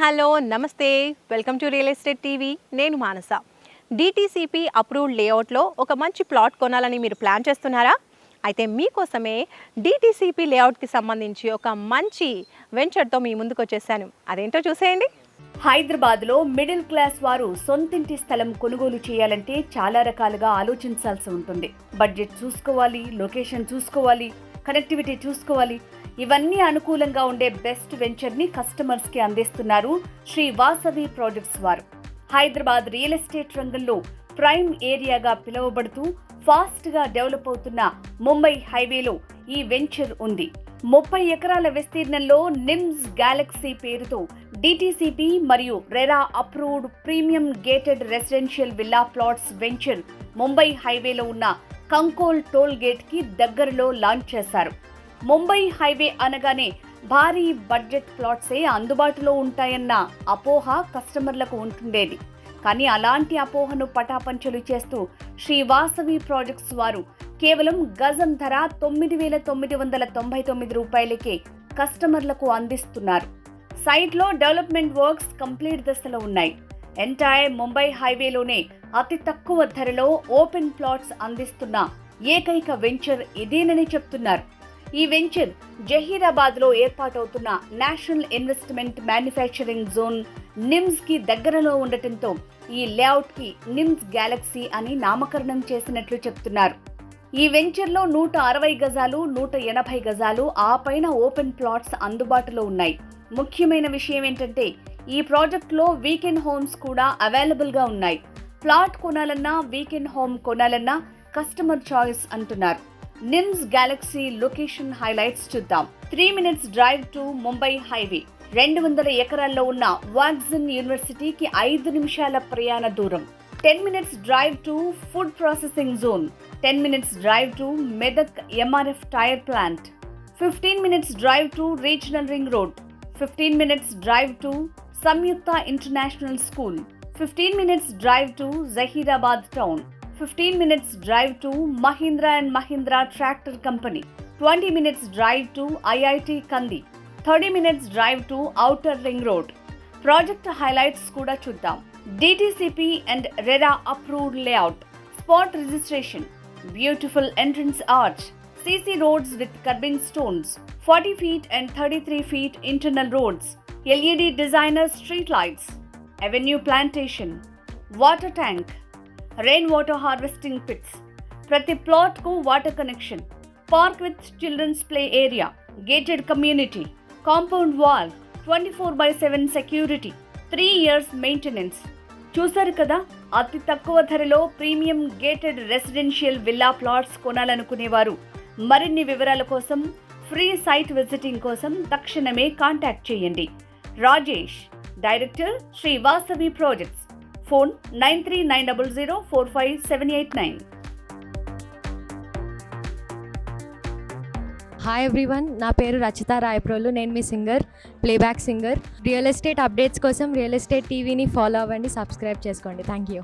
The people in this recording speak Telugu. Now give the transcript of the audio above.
హలో నమస్తే, welcome to real estate TV. నేను మానస. డిటిసిపి అప్రూవ్డ్ లేఅవుట్లో ఒక మంచి ప్లాట్ కొనాలని మీరు ప్లాన్ చేస్తున్నారా? అయితే మీకోసమే డిటిసిపి లేఅవుట్కి సంబంధించి ఒక మంచి వెంచర్తో మీ ముందుకు వచ్చేసాను. అదేంటో చూసేయండి. హైదరాబాద్లో మిడిల్ క్లాస్ వారు సొంతింటి స్థలం కొనుగోలు చేయాలంటే చాలా రకాలుగా ఆలోచించాల్సి ఉంటుంది. బడ్జెట్ చూసుకోవాలి, లొకేషన్ చూసుకోవాలి, కనెక్టివిటీ చూసుకోవాలి. ఇవన్నీ అనుకూలంగా ఉండే బెస్ట్ వెంచర్ని కస్టమర్స్కి అందిస్తున్నారు శ్రీ వాసవి ప్రాజెక్ట్స్ వారు. హైదరాబాద్ రియల్ ఎస్టేట్ రంగంలో ప్రైమ్ ఏరియాగా పిలువబడుతూ ఫాస్ట్గా డెవలప్ అవుతున్న ముంబై హైవేలో ఈ వెంచర్ ఉంది. 30 ఎకరాల విస్తీర్ణంలో నిమ్స్ గ్యాలక్సీ పేరుతో డిటిసిపి మరియు RERA approved premium gated residential villa plots venture Mumbai హైవేలో ఉన్న కంకోల్ టోల్ గేట్ కి దగ్గరలో లాంచ్ చేశారు. ముంబై హైవే అనగానే భారీ బడ్జెట్ ప్లాట్సే అందుబాటులో ఉంటాయన్న అపోహ కస్టమర్లకు ఉంటుండేది. కానీ అలాంటి అపోహను పటాపంచలు చేస్తూ శ్రీ వాసవి ప్రాజెక్ట్స్ వారు కేవలం గజం ధర 9,999 రూపాయలకే కస్టమర్లకు అందిస్తున్నారు. సైట్లో డెవలప్మెంట్ వర్క్స్ కంప్లీట్ దశలో ఉన్నాయి. ఎంటైర్ ముంబై హైవేలోనే అతి తక్కువ ధరలో ఓపెన్ ప్లాట్స్ అందిస్తున్న ఏకైక వెంచర్ ఇదేనని చెప్తున్నారు. ఈ వెంచర్ జహీరాబాద్లో ఏర్పాటవుతున్న national investment manufacturing zone NIMZ కి దగ్గరలో ఉండటంతో ఈ లేఅవుట్ కి నిమ్స్ గ్యాలక్సీ అని నామకరణం చేసినట్లు చెప్తున్నారు. ఈ వెంచర్లో 160 గజాలు, 180 గజాలు, ఆ పైన ఓపెన్ ప్లాట్స్ అందుబాటులో ఉన్నాయి. ముఖ్యమైన విషయం ఏంటంటే ఈ ప్రాజెక్ట్లో వీకెండ్ హోమ్స్ కూడా అవైలబుల్ గా ఉన్నాయి. ప్లాట్ కొనాలన్నా, వీకెండ్ హోమ్ కొనాలన్నా కస్టమర్ చాయిస్ అంటున్నారు. నిమ్స్ గ్యాలక్సీ లొకేషన్ హైలైట్స్ చూద్దాం. 3 minutes drive to Mumbai highway. 200 ఎకరాల్లో ఉన్న వాట్సన్ యూనివర్సిటీకి 5 నిమిషాల ప్రయాణ దూరం. 10 minutes drive to food processing zone. 10 minutes drive to Medak MRF tyre plant. 15 minutes drive to regional ring road. 15 minutes drive to Samyukta international school. 15 minutes drive to Zaheerabad town. 15 minutes drive to Mahindra and Mahindra Tractor Company. 20 minutes drive to IIT Kandi. 30 minutes drive to Outer Ring Road. Project highlights kuda chuddam. DTCP and RERA approved layout. Spot registration. Beautiful entrance arch. CC roads with curbing stones. 40 feet and 33 feet internal roads. LED designer street lights. Avenue plantation. Water tank. Rain water harvesting pits. ప్రతి ప్లాట్ కు water connection. Park with children's play area. Gated community. Compound wall. 24/7 security. 3 years maintenance. చూసారు కదా, అతి తక్కువ ధరలో premium gated residential villa plots కొనాలనుకునేవారు మరిన్ని వివరాల కోసం, ఫ్రీ సైట్ విజిటింగ్ కోసం తక్షణమే కాంటాక్ట్ చేయండి. Rajesh, director, Shri Vasavi projects. Phone 9390045789. Hi everyone, నా పేరు రచిత రాయప్రోలు. నేను మీ singer, playback singer. Real estate updates కోసం రియల్ ఎస్టేట్ టీవీని ఫాలో అవ్వండి, సబ్స్క్రైబ్ చేసుకోండి. Thank you.